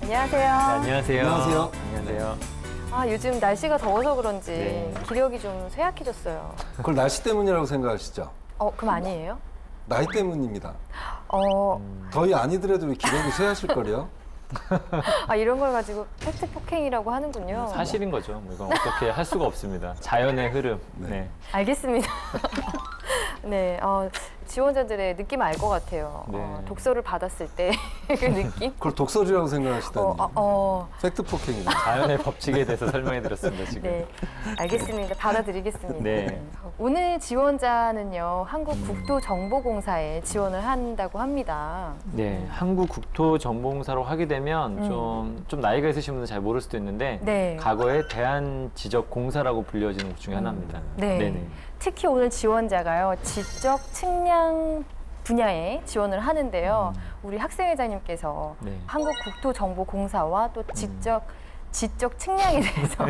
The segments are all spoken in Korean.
안녕하세요. 네, 안녕하세요. 안녕하세요. 안녕하세요. 아, 요즘 날씨가 더워서 그런지 네. 기력이 좀 쇠약해졌어요. 그걸 날씨 때문이라고 생각하시죠? 그럼 아니에요? 나이 때문입니다. 어, 더위 아니더라도 왜 기력이 쇠하실 거래요? 이런 걸 가지고 팩트 폭행이라고 하는군요. 사실인 거죠. 뭐 이건 어떻게 할 수가 없습니다. 자연의 흐름. 네. 알겠습니다. 네, 지원자들의 느낌 알 것 같아요. 네. 독서를 받았을 때 그 느낌? 그걸 독설이라고 생각하시다니. 팩트 폭행이네. 자연의 법칙에 대해서 설명해 드렸습니다, 지금. 네, 알겠습니다. 받아들이겠습니다. 네. 오늘 지원자는요, 한국국토정보공사에 지원을 한다고 합니다. 네, 한국국토정보공사로 하게 되면 좀 나이가 있으신 분은 잘 모를 수도 있는데 네. 과거에 대한지적공사라고 불려지는 곳 중에 하나입니다. 네. 네네. 특히 오늘 지원자가요, 지적 측량 분야에 지원을 하는데요. 우리 학생회장님께서 네. 한국국토정보공사와 또 지적 측량에 대해서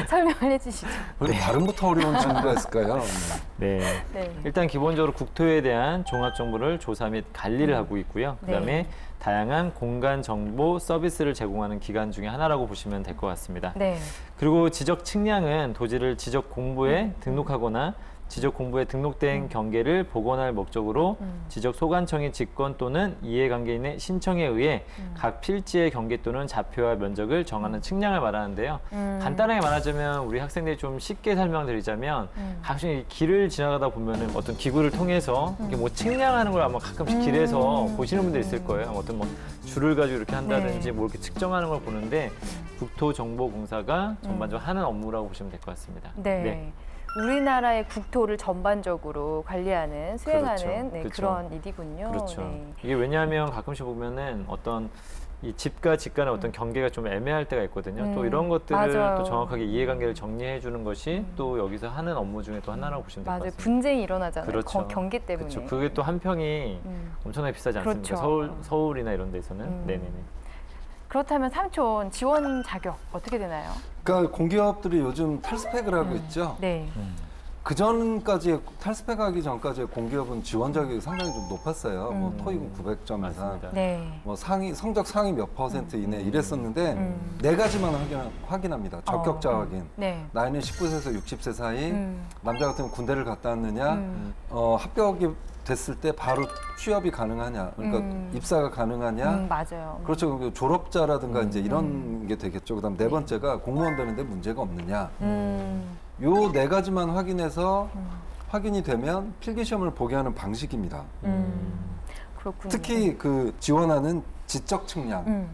설명을 해주시죠. 왜 발음부터 어려운 친구가 있을까요? 네. 네. 일단 기본적으로 국토에 대한 종합 정보를 조사 및 관리를 하고 있고요. 그다음에 네. 다양한 공간 정보 서비스를 제공하는 기관 중에 하나라고 보시면 될 것 같습니다. 네. 그리고 지적 측량은 도지를 지적 공부에 등록하거나 지적 공부에 등록된 경계를 복원할 목적으로 지적 소관청의 직권 또는 이해관계인의 신청에 의해 각 필지의 경계 또는 좌표와 면적을 정하는 측량을 말하는데요. 간단하게 말하자면 우리 학생들이 좀 쉽게 설명드리자면 가끔씩 이 길을 지나가다 보면은 어떤 기구를 통해서 이렇게 뭐 측량하는 걸 아마 가끔씩 길에서 보시는 분들 있을 거예요. 어떤 뭐 줄을 가지고 이렇게 한다든지 네. 뭐 이렇게 측정하는 걸 보는데 국토정보공사가 전반적으로 하는 업무라고 보시면 될 것 같습니다. 네. 우리나라의 국토를 전반적으로 관리하는, 수행하는 그렇죠. 네, 그렇죠. 그런 일이군요. 그렇죠. 네. 이게 왜냐하면 가끔씩 보면은 어떤 이 집과 집 간의 어떤 경계가 좀 애매할 때가 있거든요. 또 이런 것들을 맞아요. 또 정확하게 이해관계를 정리해 주는 것이 또 여기서 하는 업무 중에 또 하나라고 보시면 될 것 맞아요. 같습니다. 분쟁이 일어나잖아요. 그렇죠. 경계 때문에. 그렇죠. 그게 또 한 평이 엄청나게 비싸지 않습니까? 그렇죠. 서울이나 이런 데서는. 네네네. 그렇다면 삼촌 지원 자격 어떻게 되나요? 그러니까 공기업들이 요즘 탈스펙을 하고 있죠. 네. 그 전까지 탈스펙하기 전까지의 공기업은 지원 자격이 상당히 좀 높았어요. 뭐 토익은 900점 이상, 맞습니다. 네. 뭐 성적 상위 몇 % 이내 이랬었는데 네 가지만 확인합니다. 적격자 확인. 네. 나이는 19세에서 60세 사이, 남자 같으면 군대를 갔다 왔느냐, 합격이 됐을 때 바로 취업이 가능하냐, 그러니까 입사가 가능하냐. 맞아요. 그렇죠. 그 졸업자라든가 이제 이런 게 되겠죠. 그다음 네 번째가 공무원 되는데 문제가 없느냐. 요 네 가지만 확인해서 확인이 되면 필기 시험을 보게 하는 방식입니다. 그렇군요. 특히 그 지원하는 지적 측량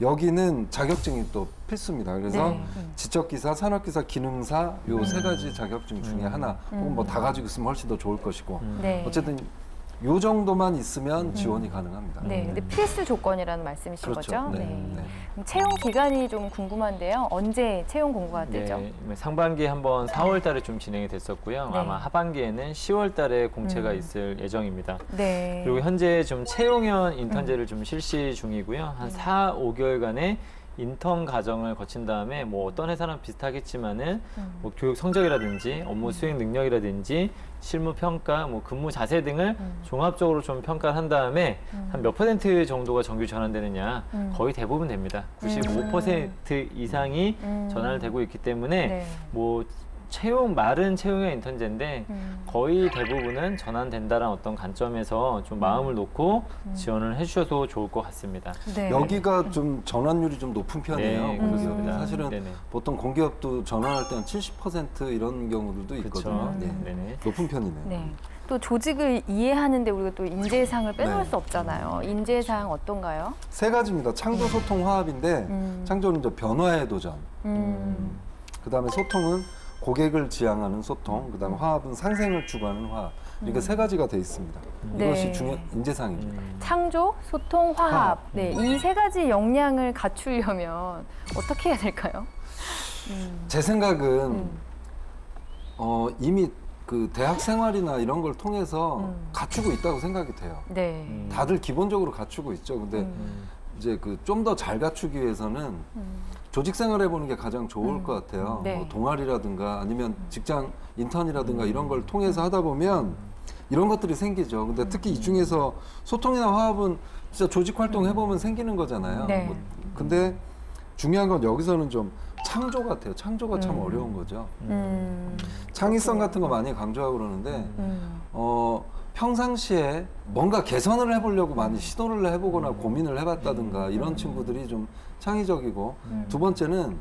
여기는 자격증이 또 필수입니다. 그래서 네. 지적기사, 산업기사, 기능사 요 세 가지 자격증 중에 하나 혹은 뭐 다 가지고 있으면 훨씬 더 좋을 것이고 네. 어쨌든 요 정도만 있으면 지원이 가능합니다. 네, 근데 필수 조건이라는 말씀이신 그렇죠. 거죠? 네. 네. 네. 그럼 채용 기간이 좀 궁금한데요. 언제 채용 공고가 되죠? 네, 상반기에 한번 4월 달에 좀 진행이 됐었고요. 네. 아마 하반기에는 10월 달에 공채가 있을 예정입니다. 네. 그리고 현재 좀 채용형 인턴제를 좀 실시 중이고요. 한 4, 5개월간의 인턴 과정을 거친 다음에 뭐 어떤 회사랑 비슷하겠지만은 뭐 교육 성적이라든지 업무 수행 능력이라든지 실무 평가, 뭐 근무 자세 등을 종합적으로 좀 평가를 한 다음에 한 몇 % 정도가 정규 전환되느냐 거의 대부분 됩니다. 95% 이상이 전환을 되고 있기 때문에 네. 뭐 마른 채용형 인턴제인데 거의 대부분은 전환된다는 어떤 관점에서 좀 마음을 놓고 지원을 해주셔도 좋을 것 같습니다. 네. 여기가 좀 전환율이 좀 높은 편이에요. 네, 그래서 그렇습니다. 사실은 네네. 보통 공기업도 전환할 때는 70% 이런 경우들도 있거든요. 그렇죠. 네네. 높은 편이네요. 네. 또 조직을 이해하는데 우리가 또 인재상을 빼놓을 네. 수 없잖아요. 인재상 어떤가요? 세 가지입니다. 창조, 소통, 화합인데 창조는 이제 변화의 도전. 그다음에 소통은 고객을 지향하는 소통. 그다음에 화합은 상생을 추구하는 화합. 이렇게 세 가지가 돼 있습니다. 네. 이것이 인재상입니다. 창조, 소통, 화합. 화합. 네, 이 세 가지 역량을 갖추려면 어떻게 해야 될까요? 제 생각은 이미 그 대학 생활이나 이런 걸 통해서 갖추고 있다고 생각이 돼요. 네. 다들 기본적으로 갖추고 있죠. 근데 이제 그 좀 더 잘 갖추기 위해서는 조직 생활해 보는 게 가장 좋을 것 같아요. 네. 뭐 동아리라든가 아니면 직장 인턴이라든가 이런 걸 통해서 하다 보면 이런 것들이 생기죠. 근데 특히 이 중에서 소통이나 화합은 진짜 조직 활동 해보면 생기는 거잖아요. 네. 근데 중요한 건 여기서는 좀 창조 같아요. 창조가 참 어려운 거죠. 창의성 같은 거 많이 강조하고 그러는데 평상시에 뭔가 개선을 해보려고 많이 시도를 해보거나 고민을 해봤다든가 이런 친구들이 좀 창의적이고 두 번째는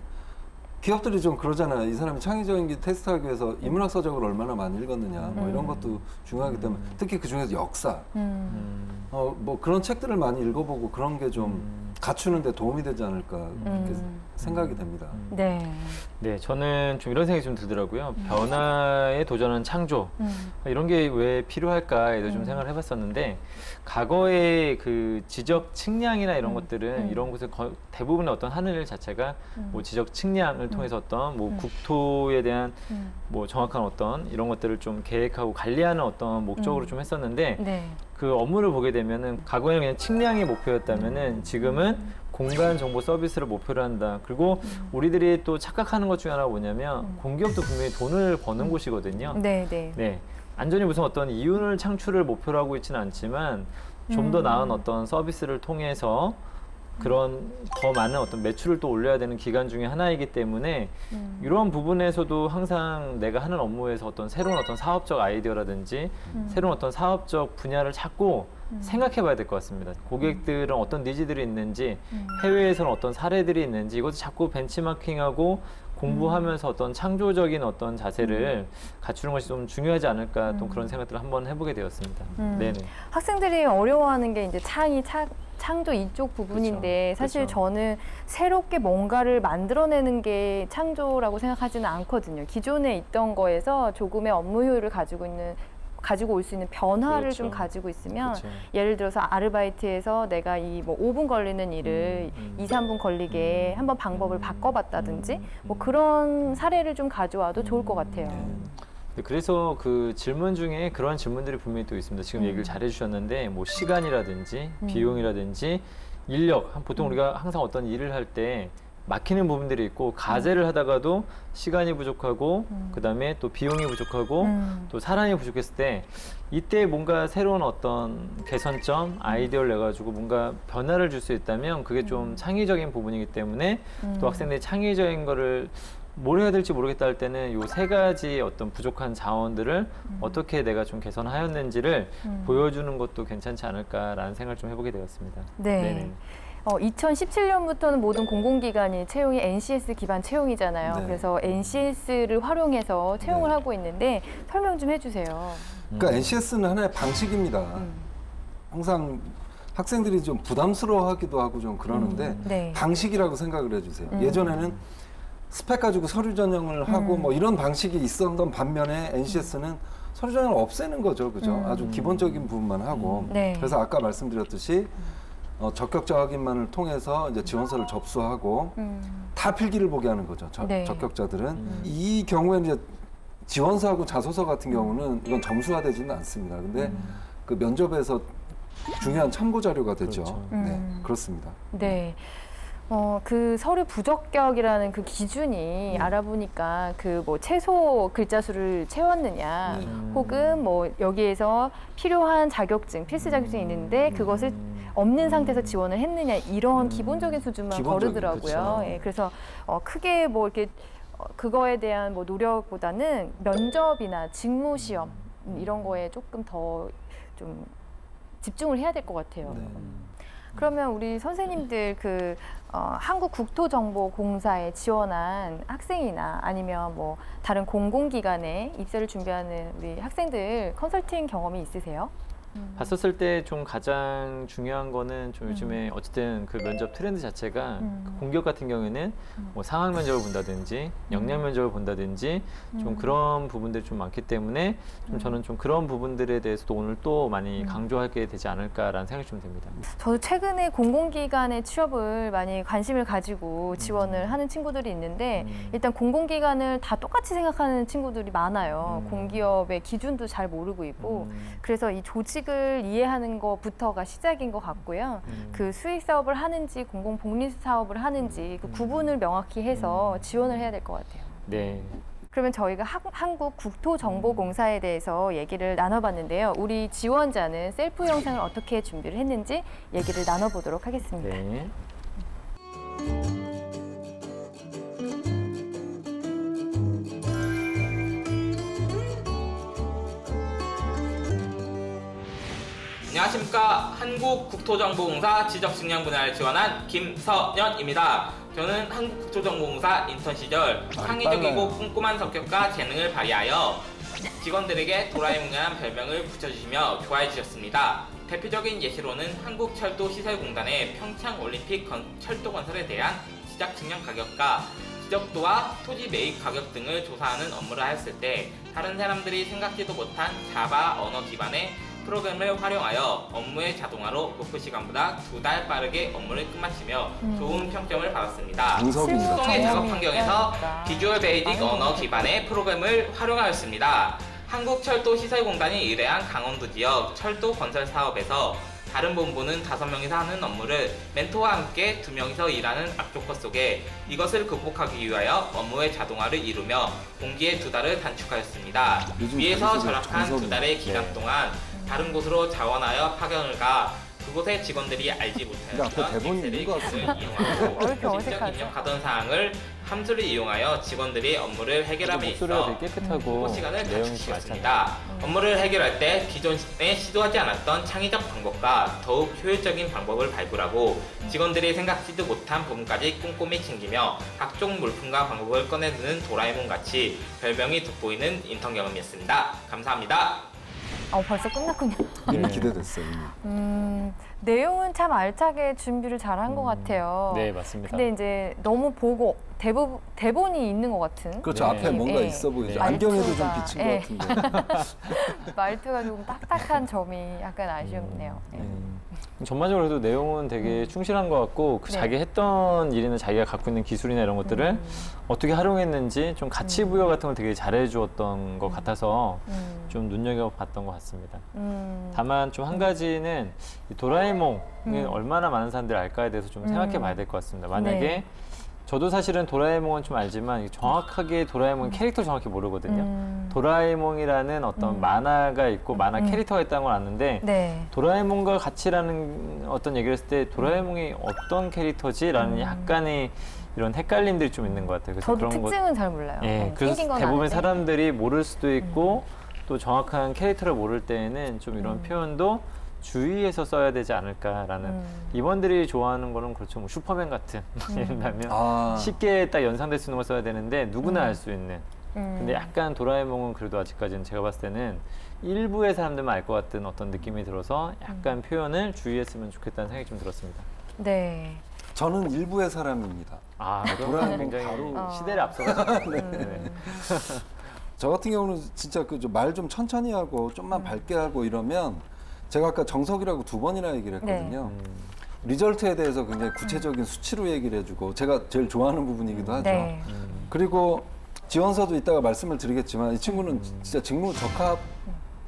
기업들이 좀 그러잖아요. 이 사람이 창의적인 게 테스트하기 위해서 인문학 서적을 얼마나 많이 읽었느냐 뭐 이런 것도 중요하기 때문에 특히 그 중에서 역사 뭐 그런 책들을 많이 읽어보고 그런 게 좀 갖추는 데 도움이 되지 않을까 그렇게 생각이 됩니다. 네. 네, 저는 좀 이런 생각이 좀 들더라고요. 변화에 도전하는 창조 이런 게 왜 필요할까에도 좀 생각을 해봤었는데 과거의 그 지적 측량이나 이런 것들은 이런 곳에 대부분의 어떤 하늘 자체가 뭐 지적 측량을 통해서 어떤 뭐 국토에 대한 뭐 정확한 어떤 이런 것들을 좀 계획하고 관리하는 어떤 목적으로 좀 했었는데 네. 그 업무를 보게 되면은 과거에는 그냥 측량이 목표였다면은 지금은 공간 정보 서비스를 목표로 한다. 그리고 우리들이 또 착각하는 것 중에 하나가 뭐냐면 공기업도 분명히 돈을 버는 곳이거든요. 네, 네. 네. 안전이 무슨 어떤 이윤을 창출을 목표로 하고 있지는 않지만 좀 더 나은 어떤 서비스를 통해서 그런 더 많은 어떤 매출을 또 올려야 되는 기간 중에 하나이기 때문에 이런 부분에서도 항상 내가 하는 업무에서 어떤 새로운 어떤 사업적 아이디어라든지 새로운 어떤 사업적 분야를 찾고 생각해 봐야 될 것 같습니다. 고객들은 어떤 니즈들이 있는지 해외에서는 어떤 사례들이 있는지 이것을 자꾸 벤치마킹하고 공부하면서 어떤 창조적인 어떤 자세를 갖추는 것이 좀 중요하지 않을까 또 그런 생각들을 한번 해보게 되었습니다. 네네. 학생들이 어려워하는 게 이제 창조 이쪽 부분인데 그쵸, 사실 그쵸. 저는 새롭게 뭔가를 만들어내는 게 창조라고 생각하지는 않거든요. 기존에 있던 거에서 조금의 업무 효율을 가지고 올 수 있는 변화를 그렇죠. 좀 가지고 있으면 그렇죠. 예를 들어서 아르바이트에서 내가 이 뭐 5분 걸리는 일을 2, 3분 걸리게 한번 방법을 바꿔봤다든지 뭐 그런 사례를 좀 가져와도 좋을 것 같아요. 네, 그래서 그 질문 중에 그러한 질문들이 분명히 또 있습니다. 지금 얘기를 잘 해주셨는데 뭐 시간이라든지 비용이라든지 인력, 보통 우리가 항상 어떤 일을 할 때 막히는 부분들이 있고 과제를 하다가도 시간이 부족하고 그다음에 또 비용이 부족하고 또 사람이 부족했을 때 이때 뭔가 새로운 어떤 개선점, 아이디어를 내가지고 뭔가 변화를 줄 수 있다면 그게 좀 창의적인 부분이기 때문에 또 학생들이 창의적인 거를 뭘 해야 될지 모르겠다 할 때는 요 세 가지 어떤 부족한 자원들을 어떻게 내가 좀 개선하였는지를 보여주는 것도 괜찮지 않을까라는 생각을 좀 해보게 되었습니다. 네. 네네. 2017년부터는 모든 공공기관이 채용이 NCS 기반 채용이잖아요. 네. 그래서 NCS를 활용해서 채용을 네. 하고 있는데 설명 좀 해주세요. 그러니까 NCS는 하나의 방식입니다. 항상 학생들이 좀 부담스러워하기도 하고 좀 그러는데 네. 방식이라고 생각을 해주세요. 예전에는 스펙 가지고 서류 전형을 하고 뭐 이런 방식이 있었던 반면에 NCS는 서류 전형을 없애는 거죠, 그죠? 아주 기본적인 부분만 하고. 네. 그래서 아까 말씀드렸듯이 적격자 확인만을 통해서 이제 지원서를 접수하고 다 필기를 보게 하는 거죠. 네. 적격자들은 이 경우에는 이제 지원서하고 자소서 같은 경우는 이건 점수화되지는 않습니다. 근데 그 면접에서 중요한 참고 자료가 되죠. 그렇죠. 네, 그렇습니다. 네. 그 서류 부적격이라는 그 기준이 알아보니까 그 뭐 최소 글자 수를 채웠느냐 혹은 뭐 여기에서 필요한 자격증, 필수 자격증이 있는데 그것을 없는 상태에서 지원을 했느냐 이런 기본적인 수준만 기본적인, 거르더라고요. 그쵸. 예, 그래서 크게 뭐 이렇게 그거에 대한 뭐 노력보다는 면접이나 직무 시험 이런 거에 조금 더 좀 집중을 해야 될 것 같아요. 네. 그러면 우리 선생님들 한국국토정보공사에 지원한 학생이나 아니면 뭐 다른 공공기관에 입사를 준비하는 우리 학생들 컨설팅 경험이 있으세요? 봤었을 때 좀 가장 중요한 거는 좀 요즘에 어쨌든 그 면접 트렌드 자체가 그 공기업 같은 경우에는 뭐 상황 면접을 본다든지 역량 면접을 본다든지 좀 그런 부분들이 좀 많기 때문에 좀 저는 좀 그런 부분들에 대해서도 오늘 또 많이 강조하게 되지 않을까라는 생각이 좀 듭니다. 저도 최근에 공공기관의 취업을 많이 관심을 가지고 지원을 하는 친구들이 있는데 일단 공공기관을 다 똑같이 생각하는 친구들이 많아요. 공기업의 기준도 잘 모르고 있고 그래서 이 조직을 이해하는 것부터가 시작인 것 같고요. 그 수익 사업을 하는지 공공 복리 사업을 하는지 그 구분을 명확히 해서 지원을 해야 될 것 같아요. 네. 그러면 저희가 한국국토정보공사에 대해서 얘기를 나눠봤는데요. 우리 지원자는 셀프 영상을 어떻게 준비를 했는지 얘기를 나눠보도록 하겠습니다. 네. 안녕하십니까. 한국국토정보공사 지적측량 분야를 지원한 김서연입니다. 저는 한국국토정보공사 인턴 시절 창의적이고 꼼꼼한 성격과 재능을 발휘하여 직원들에게 도라에몽이라는 별명을 붙여주시며 좋아해 주셨습니다. 대표적인 예시로는 한국철도시설공단의 평창올림픽 철도건설에 대한 지적측량 가격과 지적도와 토지 매입 가격 등을 조사하는 업무를 하였을 때 다른 사람들이 생각지도 못한 자바 언어 기반의 프로그램을 활용하여 업무의 자동화로 목표 시간보다 2달 빠르게 업무를 끝마치며 좋은 평점을 받았습니다. 정석입니다. 수동의 작업 네. 환경에서 비주얼 베이직 언어 기반의 프로그램을 활용하였습니다. 한국철도시설공단이 의뢰한 강원도 지역 철도 건설 사업에서 다른 본부는 5명이서 하는 업무를 멘토와 함께 2명이서 일하는 악조건 속에 이것을 극복하기 위하여 업무의 자동화를 이루며 공기의 2달을 단축하였습니다. 위에서 절약한 2달의 기간 동안 다른 곳으로 자원하여 파견을 가 그곳의 직원들이 알지 못하였던 엑셀의 기술을 이용하고 직접 입력하던 사항을 함수를 이용하여 직원들이 업무를 해결함에 목소리가 있어 되게 깨끗하고 시간을 내용이 단축시켰습니다. 업무를 해결할 때 기존에 시도하지 않았던 창의적 방법과 더욱 효율적인 방법을 발굴하고 직원들이 생각지도 못한 부분까지 꼼꼼히 챙기며 각종 물품과 방법을 꺼내드는 도라에몽 같이 별명이 돋보이는 인턴 경험이었습니다. 감사합니다. 벌써 끝났군요. 이미 기대됐어요. 이미. 내용은 참 알차게 준비를 잘한 것 같아요. 네, 맞습니다. 근데 이제 너무 보고 대본이 있는 것 같은. 그렇죠. 네. 앞에 뭔가 네. 있어 보이죠. 네. 안경에도 좀 말투가, 비친 네. 것 같은데. 말투가 조금 딱딱한 점이 약간 아쉬웠네요. 네. 전반적으로 해도 내용은 되게 충실한 것 같고 네. 자기 했던 일이나 자기가 갖고 있는 기술이나 이런 것들을 어떻게 활용했는지 좀 가치 부여 같은 걸 되게 잘해 주었던 것 같아서 좀 눈여겨봤던 것 같습니다. 다만 좀 한 가지는 이 도라에몽이 얼마나 많은 사람들이 알까에 대해서 좀 생각해 봐야 될 것 같습니다. 만약에 네. 저도 사실은 도라에몽은 좀 알지만 정확하게 도라에몽 캐릭터 정확히 모르거든요. 도라에몽이라는 어떤 만화가 있고 만화 캐릭터가 있다는 걸 아는데 네. 도라에몽과 같이라는 어떤 얘기를 했을 때 도라에몽이 어떤 캐릭터지라는 약간의 이런 헷갈림들이 좀 있는 것 같아요. 그래서 저도 그런 특징은 잘 몰라요. 예, 그래서 생긴 건 대부분 아는데. 사람들이 모를 수도 있고 또 정확한 캐릭터를 모를 때에는 좀 이런 표현도 주의해서 써야 되지 않을까라는 이번들이 좋아하는 거는 그렇죠. 뭐 슈퍼맨 같은 예를 들면 쉽게 딱 연상될 수 있는 걸 써야 되는데 누구나 알 수 있는. 근데 약간 도라에몽은 그래도 아직까지는 제가 봤을 때는 일부의 사람들만 알 것 같은 어떤 느낌이 들어서 약간 표현을 주의했으면 좋겠다는 생각이 좀 들었습니다. 네. 저는 일부의 사람입니다. 도라에몽 굉장히 바로 시대를 앞서가지고. 저 같은 경우는 진짜 그 말 좀 천천히 하고 좀만 밝게 하고 이러면 제가 아까 정석이라고 2번이나 얘기를 했거든요. 리절트에 대해서 굉장히 구체적인 수치로 얘기를 해주고 제가 제일 좋아하는 부분이기도 하죠. 네. 그리고 지원서도 이따가 말씀을 드리겠지만 이 친구는 진짜 직무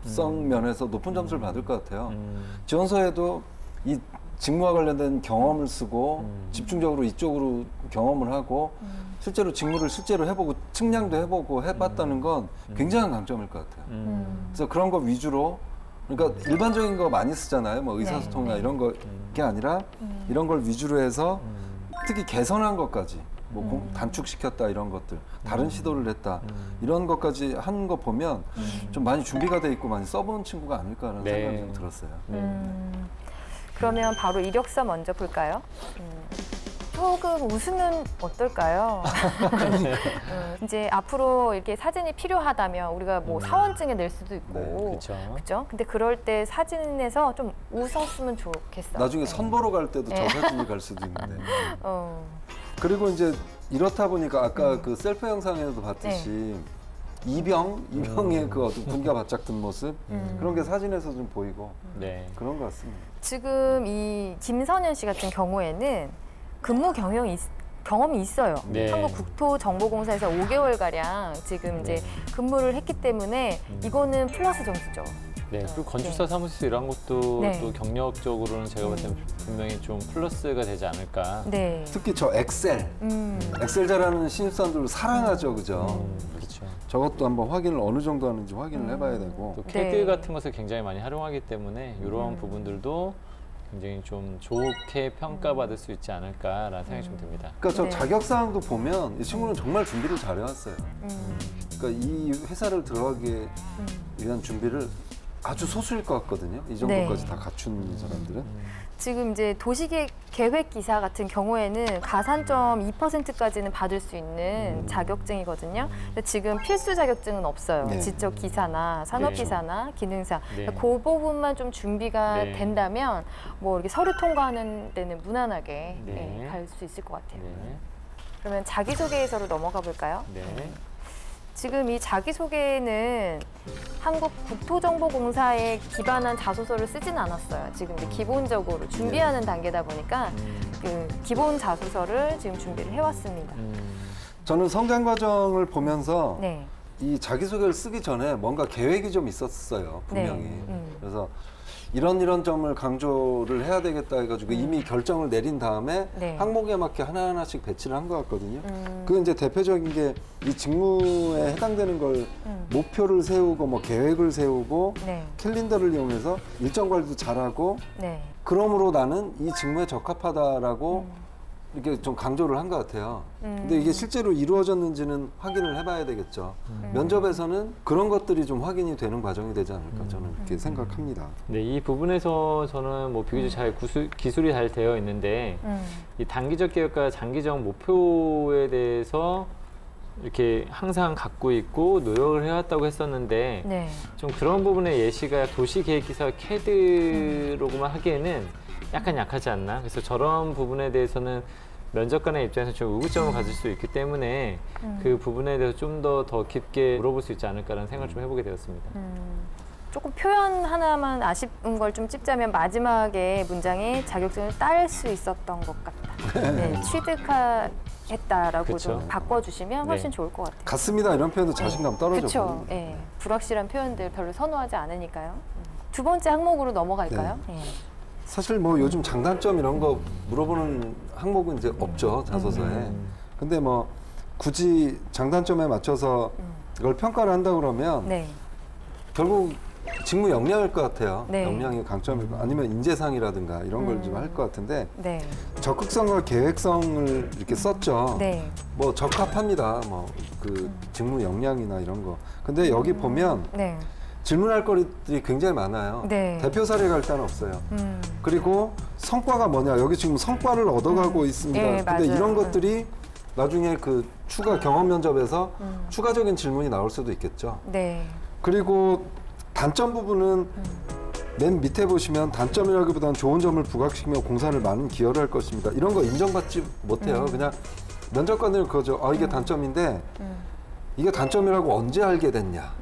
적합성 면에서 높은 점수를 받을 것 같아요. 지원서에도 이 직무와 관련된 경험을 쓰고 집중적으로 이쪽으로 경험을 하고 실제로 직무를 실제로 해보고 측량도 해보고 해봤다는 건 굉장한 강점일 것 같아요. 그래서 그런 거 위주로 그러니까 일반적인 거 많이 쓰잖아요. 뭐 의사소통이나 네. 이런 게 아니라 이런 걸 위주로 해서 특히 개선한 것까지 뭐 단축시켰다 이런 것들 다른 시도를 했다 이런 것까지 한 거 보면 좀 많이 준비가 돼 있고 많이 써본 친구가 아닐까라는 네. 생각이 좀 들었어요. 그러면 바로 이력서 먼저 볼까요? 조금 웃으면 어떨까요? 이제 앞으로 이렇게 사진이 필요하다면 우리가 뭐 사원증에 낼 수도 있고, 그렇죠. 그죠? 근데 그럴 때 사진에서 좀 웃었으면 좋겠어. 나중에 선 보러 갈 때도 저 사진이 갈 수도 있는데. 그리고 이제 이렇다 보니까 아까 그 셀프 영상에도 봤듯이 이병의 그 어떤 군기가 바짝 든 모습 그런 게 사진에서 좀 보이고 그런 것 같습니다. 지금 이 김선현 씨 같은 경우에는 근무 경험이 있어요. 네. 한국국토정보공사에서 5개월가량 지금 이제 근무를 했기 때문에 이거는 플러스 점수죠. 네, 그리고 건축사 사무실에서 일한 것도 네. 또 경력적으로는 제가 봤을 때 분명히 좀 플러스가 되지 않을까. 네. 특히 저 엑셀 잘하는 신입사원들 사랑하죠, 그죠? 그렇죠. 저것도 한번 확인을 어느 정도 하는지 확인을 해봐야 되고. 또 캐드 네. 같은 것을 굉장히 많이 활용하기 때문에 이런 부분들도 굉장히 좀 좋게 평가받을 수 있지 않을까라는 생각이 좀 듭니다. 그러니까 저 네. 자격 사항도 보면 이 친구는 정말 준비를 잘해왔어요. 그러니까 이 회사를 들어가기 위한 준비를 아주 소수일 것 같거든요. 이 정도까지 네. 다 갖춘 사람들은. 지금 이제 도시계획 기사 같은 경우에는 가산점 2%까지는 받을 수 있는 자격증이거든요. 근데 지금 필수 자격증은 없어요. 네. 지적 기사나 산업 기사나 기능사. 네. 그러니까 그 부분만 좀 준비가 네. 된다면 뭐 이렇게 서류 통과하는 데는 무난하게 네. 갈 수 있을 것 같아요. 네. 그러면 자기소개서로 넘어가 볼까요? 네. 지금 이 자기소개는 한국국토정보공사에 기반한 자소서를 쓰진 않았어요. 지금 이제 기본적으로 준비하는 단계다 보니까 그 기본 자소서를 지금 준비를 해왔습니다. 저는 성장 과정을 보면서 네. 이 자기소개를 쓰기 전에 뭔가 계획이 좀 있었어요, 분명히. 네. 그래서 이런 점을 강조를 해야 되겠다 해가지고 이미 결정을 내린 다음에 네. 항목에 맞게 하나하나씩 배치를 한 것 같거든요. 그 이제 대표적인 게 이 직무에 해당되는 걸 목표를 세우고 뭐 계획을 세우고 네. 캘린더를 이용해서 일정 관리도 잘하고 네. 그러므로 나는 이 직무에 적합하다라고 이렇게 좀 강조를 한 것 같아요. 근데 이게 실제로 이루어졌는지는 확인을 해봐야 되겠죠. 면접에서는 그런 것들이 좀 확인이 되는 과정이 되지 않을까 저는 그렇게 생각합니다. 네, 이 부분에서 저는 뭐 비교적 잘 기술이 잘 되어 있는데 이 단기적 계획과 장기적 목표에 대해서 이렇게 항상 갖고 있고 노력을 해왔다고 했었는데 네. 좀 그런 부분의 예시가 도시계획기사 캐드로만 하기에는 약간 약하지 않나? 그래서 저런 부분에 대해서는 면접관의 입장에서 좀 의구점을 가질 수 있기 때문에 그 부분에 대해서 좀 더 깊게 물어볼 수 있지 않을까라는 생각을 좀 해보게 되었습니다. 조금 표현 하나만 아쉬운 걸 좀 찝자면 마지막에 문장에 자격증을 딸 수 있었던 것 같다. 네, 취득했다라고 그쵸. 좀 바꿔주시면 훨씬 네. 좋을 것 같아요. 같습니다 이런 표현도 자신감 떨어져 그렇죠. 보입니다. 예, 불확실한 표현들 별로 선호하지 않으니까요. 두 번째 항목으로 넘어갈까요? 예. 사실 뭐 요즘 장단점 이런 거 물어보는 항목은 이제 없죠 자소서에. 근데 뭐 굳이 장단점에 맞춰서 이걸 평가를 한다 그러면 네. 결국 직무 역량일 것 같아요. 네. 역량이 강점일 거 아니면 인재상이라든가 이런 걸 좀 할 것 같은데 네. 적극성과 계획성을 이렇게 썼죠. 네. 뭐 적합합니다. 뭐 그 직무 역량이나 이런 거. 근데 여기 보면 네. 질문할 거리들이 굉장히 많아요. 네. 대표 사례가 일단 없어요. 그리고 성과가 뭐냐? 여기 지금 성과를 얻어가고 있습니다. 네, 근데 맞아요. 이런 것들이 나중에 그 추가 경험 면접에서 추가적인 질문이 나올 수도 있겠죠. 네. 그리고 단점 부분은 맨 밑에 보시면 단점이라기보다는 좋은 점을 부각시키며 공사를 많은 기여를 할 것입니다. 이런 거 인정받지 못해요. 그냥 면접관들은 그거죠. 아, 이게 단점인데 이게 단점이라고 언제 알게 됐냐.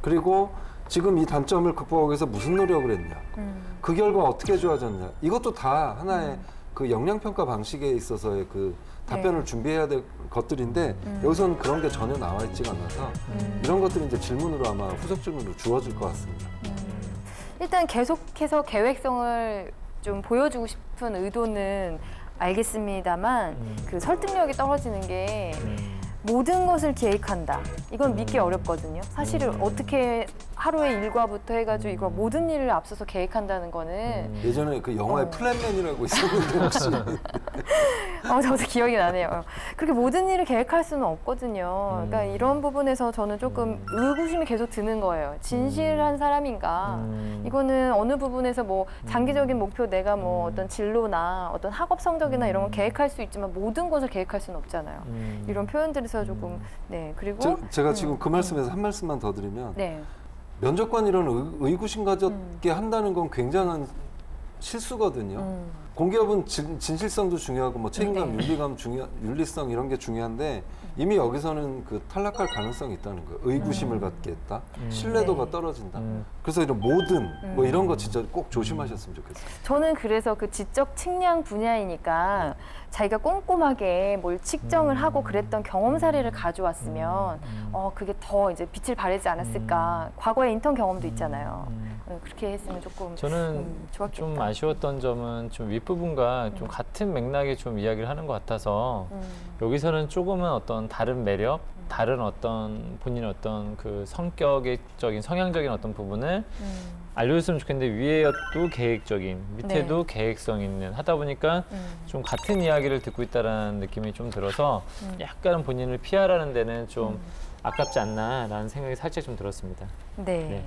그리고 지금 이 단점을 극복하기 위해서 무슨 노력을 했냐. 그 결과 어떻게 좋아졌냐. 이것도 다 하나의 그 역량평가 방식에 있어서의 그 답변을 네. 준비해야 될 것들인데 여기서는 그런 게 전혀 나와 있지가 않아서 이런 것들이 이제 질문으로 아마 후속 질문으로 주어질 것 같습니다. 일단 계속해서 계획성을 좀 보여주고 싶은 의도는 알겠습니다만 그 설득력이 떨어지는 게 모든 것을 계획한다. 이건 믿기 어렵거든요. 사실은 어떻게 하루의 일과부터 해가지고 이거 모든 일을 앞서서 계획한다는 거는 예전에 그 영화에 플랜맨이라고 있었는데 혹시 저도 기억이 나네요. 그렇게 모든 일을 계획할 수는 없거든요. 그러니까 이런 부분에서 저는 조금 의구심이 계속 드는 거예요. 진실한 사람인가? 이거는 어느 부분에서 뭐 장기적인 목표 내가 뭐 어떤 진로나 어떤 학업 성적이나 이런 걸 계획할 수 있지만 모든 것을 계획할 수는 없잖아요. 이런 표현들에서 조금 네 그리고 제가 지금 그 말씀에서 한 말씀만 더 드리면 네. 면접관 이런 의구심 가졌게 한다는 건 굉장한 실수거든요. 공기업은 진실성도 중요하고 뭐 책임감, 네. 윤리감 윤리성 이런 게 중요한데 이미 여기서는 그 탈락할 가능성이 있다는 거예요. 의구심을 갖게 했다. 신뢰도가 네. 떨어진다. 그래서 이런 모든 뭐 이런 거 진짜 꼭 조심하셨으면 좋겠어요. 저는 그래서 그 지적 측량 분야이니까 자기가 꼼꼼하게 뭘 측정을 하고 그랬던 경험 사례를 가져왔으면 그게 더 이제 빛을 발하지 않았을까. 과거에 인턴 경험도 있잖아요. 그렇게 했으면 조금 저는 좋았겠다. 좀 아쉬웠던 점은 좀 윗부분과 좀 같은 맥락에 좀 이야기를 하는 것 같아서 여기서는 조금은 어떤 다른 매력, 다른 어떤 본인의 어떤 그 성격적인 성향적인 어떤 부분을 알려줬으면 좋겠는데 위에도 계획적인, 밑에도 계획성 있는 하다 보니까 좀 같은 이야기를 듣고 있다라는 느낌이 좀 들어서 약간 본인을 피하라는 데는 좀 아깝지 않나라는 생각이 살짝 좀 들었습니다. 네.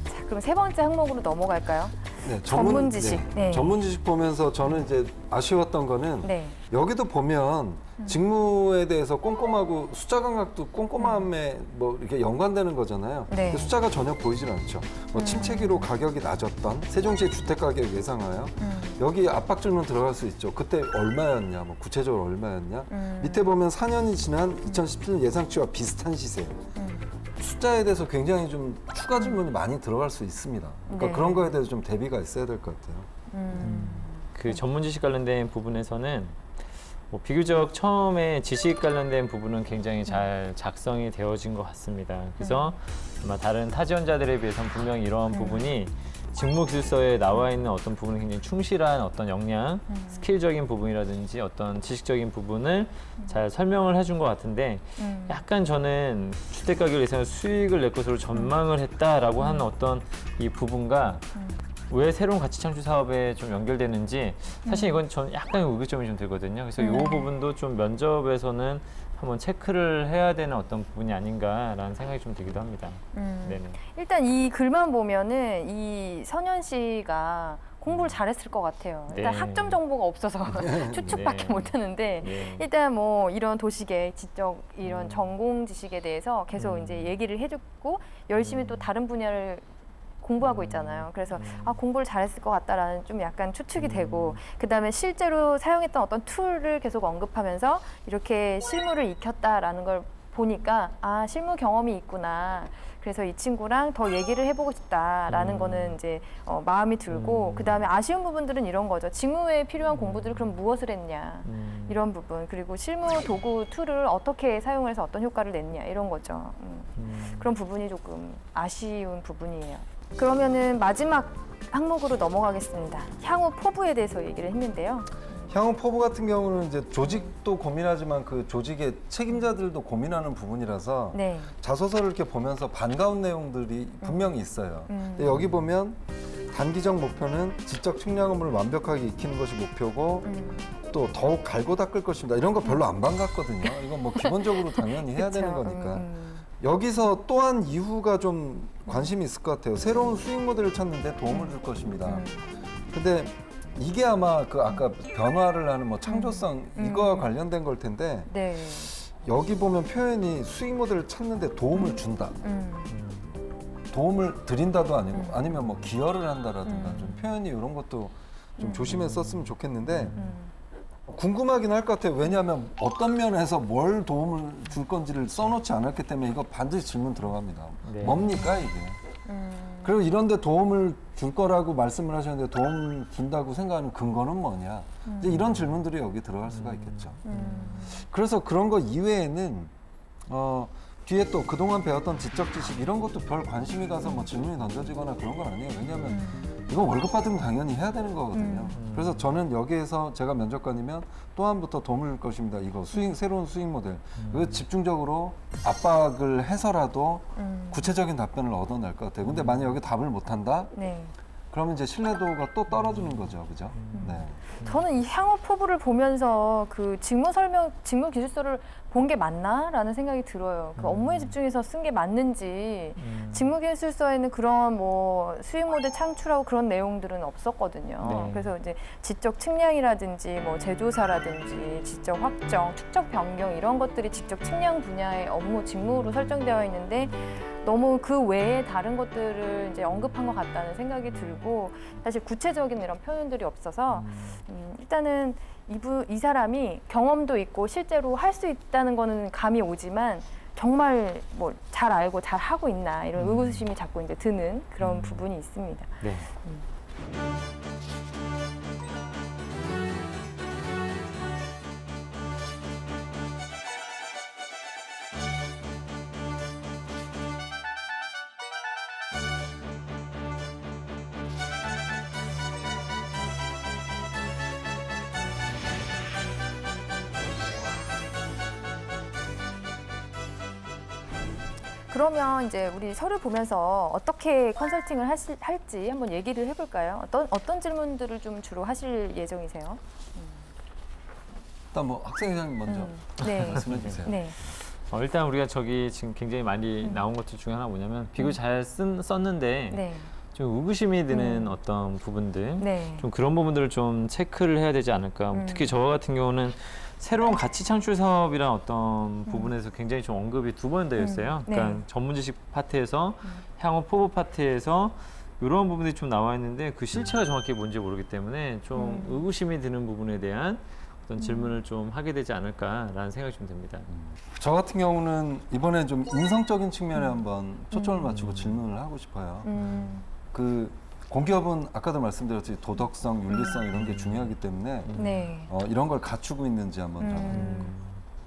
자, 그럼 세 번째 항목으로 넘어갈까요? 네, 전문 지식. 네. 전문 지식 보면서 저는 이제 아쉬웠던 거는 네. 여기도 보면 직무에 대해서 꼼꼼하고 숫자 감각도 꼼꼼함에 뭐 이렇게 연관되는 거잖아요. 네. 근데 숫자가 전혀 보이질 않죠. 뭐 침체기로 가격이 낮았던 세종시의 주택 가격 예상하여 여기 압박 질문 들어갈 수 있죠. 그때 얼마였냐, 뭐 구체적으로 얼마였냐. 밑에 보면 4년이 지난 2017년 예상치와 비슷한 시세. 숫자에 대해서 굉장히 좀 추가 질문이 많이 들어갈 수 있습니다. 그러니까 네. 그런 거에 대해서 좀 대비가 있어야 될 것 같아요. 그 전문 지식 관련된 부분에서는 뭐 비교적 처음에 지식 관련된 부분은 굉장히 잘 작성이 되어진 것 같습니다. 그래서 아마 다른 타지원자들에 비해서는 분명히 이러한 부분이 직무기술서에 나와 있는 어떤 부분은 굉장히 충실한 어떤 역량, 스킬적인 부분이라든지 어떤 지식적인 부분을 잘 설명을 해준 것 같은데 약간 저는 주택가격을 예상해서 수익을 낼 것으로 전망을 했다라고 하는 어떤 이 부분과 왜 새로운 가치 창출 사업에 좀 연결되는지 사실 이건 전 약간 의구점이 좀 들거든요. 그래서 이 부분도 좀 면접에서는 한번 체크를 해야 되는 어떤 부분이 아닌가라는 생각이 좀 들기도 합니다. 네네. 일단 이 글만 보면은 이 선현 씨가 공부를 잘했을 것 같아요. 일단 네. 학점 정보가 없어서 추측밖에 네. 못하는데 네. 일단 뭐 이런 도시계, 지적 이런 전공 지식에 대해서 계속 이제 얘기를 해줬고 열심히 또 다른 분야를 공부하고 있잖아요. 그래서 아, 공부를 잘했을 것 같다라는 좀 약간 추측이 되고 그다음에 실제로 사용했던 어떤 툴을 계속 언급하면서 이렇게 실무를 익혔다라는 걸 보니까 아, 실무 경험이 있구나. 그래서 이 친구랑 더 얘기를 해보고 싶다라는 거는 이제 마음이 들고 그다음에 아쉬운 부분들은 이런 거죠. 직무에 필요한 공부들을 그럼 무엇을 했냐 이런 부분 그리고 실무 도구 툴을 어떻게 사용해서 어떤 효과를 냈냐 이런 거죠. 그런 부분이 조금 아쉬운 부분이에요. 그러면은 마지막 항목으로 넘어가겠습니다. 향후 포부에 대해서 얘기를 했는데요. 향후 포부 같은 경우는 이제 조직도 고민하지만 그 조직의 책임자들도 고민하는 부분이라서 네. 자소서를 이렇게 보면서 반가운 내용들이 분명히 있어요. 근데 여기 보면 단기적 목표는 지적 측량업을 완벽하게 익히는 것이 목표고 또 더욱 갈고 닦을 것입니다. 이런 거 별로 안 반갑거든요. 이건 뭐 기본적으로 당연히 해야 되는 거니까. 여기서 또한 이후가 좀 관심이 있을 것 같아요. 새로운 수익 모델을 찾는데 도움을 줄 것입니다. 근데 이게 아마 그 아까 변화를 하는 뭐 창조성 이거와 관련된 걸 텐데 네. 여기 보면 표현이 수익 모델을 찾는데 도움을 준다. 도움을 드린다도 아니고 아니면 뭐 기여를 한다라든가 좀 표현이 이런 것도 좀 조심해서 썼으면 좋겠는데 궁금하긴 할 것 같아요. 왜냐하면 어떤 면에서 뭘 도움을 줄 건지를 써놓지 않았기 때문에 이거 반드시 질문 들어갑니다. 네. 뭡니까 이게? 그리고 이런데 도움을 줄 거라고 말씀을 하셨는데 도움 준다고 생각하는 근거는 뭐냐? 이제 이런 질문들이 여기 들어갈 수가 있겠죠. 그래서 그런 거 이외에는 뒤에 또 그동안 배웠던 지적 지식 이런 것도 별 관심이 가서 뭐 질문이 던져지거나 그런 건 아니에요. 왜냐하면 이건 월급 받으면 당연히 해야 되는 거거든요. 그래서 저는 여기에서 제가 면접관이면 또한부터 도움을 줄 것입니다. 이거 새로운 수익 모델. 이거 집중적으로 압박을 해서라도 구체적인 답변을 얻어낼 것 같아요. 근데 만약 여기 답을 못한다? 네. 그러면 이제 신뢰도가 또 떨어지는 거죠. 그죠? 네. 저는 이 향후 포부를 보면서 그 직무 기술서를 본 게 맞나라는 생각이 들어요. 그 업무에 집중해서 쓴 게 맞는지 직무 기술서에는 그런 뭐 수익 모델 창출하고 그런 내용들은 없었거든요. 네. 그래서 이제 지적 측량이라든지 뭐 제조사라든지 지적 확정, 축적 변경 이런 것들이 지적 측량 분야의 업무 직무로 설정되어 있는데 너무 그 외에 다른 것들을 이제 언급한 것 같다는 생각이 들고 사실 구체적인 이런 표현들이 없어서 일단은 이 사람이 경험도 있고 실제로 할 수 있다는 거는 감이 오지만 정말 뭐 잘 알고 잘 하고 있나 이런 의구심이 자꾸 이제 드는 그런 부분이 있습니다. 네. 그러면 이제 우리 서류 보면서 어떻게 컨설팅을 할지 한번 얘기를 해볼까요? 어떤 질문들을 좀 주로 하실 예정이세요? 일단 뭐 학생회장님 먼저 네. 말씀해 주세요. 네. 일단 우리가 저기 지금 굉장히 많이 나온 것들 중에 하나 뭐냐면 비교 잘 썼는데 네. 좀 의구심이 드는 어떤 부분들 네. 좀 그런 부분들을 좀 체크를 해야 되지 않을까. 특히 저 같은 경우는 새로운 가치 창출 사업이란 어떤 부분에서 굉장히 좀 언급이 2번 되어 있어요. 네. 그러니까 전문 지식 파트에서 향후 포부 파트에서 이런 부분들이 좀 나와 있는데 그 실체가 정확히 뭔지 모르기 때문에 좀 의구심이 드는 부분에 대한 어떤 질문을 좀 하게 되지 않을까라는 생각이 좀 듭니다. 저 같은 경우는 이번에 좀 인성적인 측면에 한번 초점을 맞추고 질문을 하고 싶어요. 그 공기업은 아까도 말씀드렸듯이 도덕성, 윤리성 이런 게 중요하기 때문에 네. 이런 걸 갖추고 있는지 한번 좀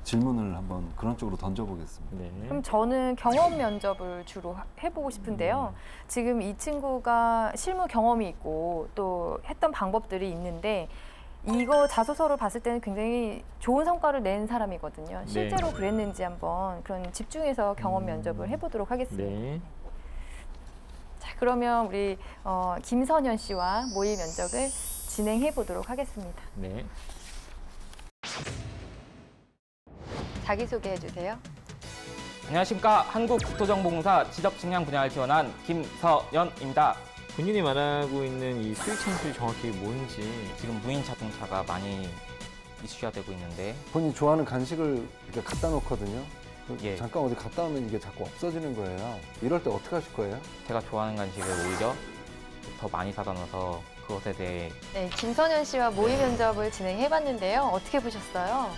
질문을 한번 그런 쪽으로 던져보겠습니다. 네. 그럼 저는 경험 면접을 주로 해보고 싶은데요. 지금 이 친구가 실무 경험이 있고 또 했던 방법들이 있는데 이거 자소서를 봤을 때는 굉장히 좋은 성과를 낸 사람이거든요. 실제로 그랬는지 한번 그런 집중해서 경험 면접을 해보도록 하겠습니다. 네. 자, 그러면 우리 김선현 씨와 모의 면접을 진행해 보도록 하겠습니다. 네. 자기소개해 주세요. 안녕하십니까. 한국국토정보공사 지적측량 분야를 지원한 김서연입니다. 본인이 말하고 있는 이 수익 창출이 정확히 뭔지. 지금 무인 자동차가 많이 이슈가 되고 있는데 본인이 좋아하는 간식을 이렇게 갖다 놓거든요. 예. 잠깐 어디 갔다 오면 이게 자꾸 없어지는 거예요. 이럴 때 어떻게 하실 거예요? 제가 좋아하는 간식을 오히려 더 많이 사다 놓아서 그것에 대해 네, 김선현 씨와 모의 면접을 진행해 봤는데요. 어떻게 보셨어요?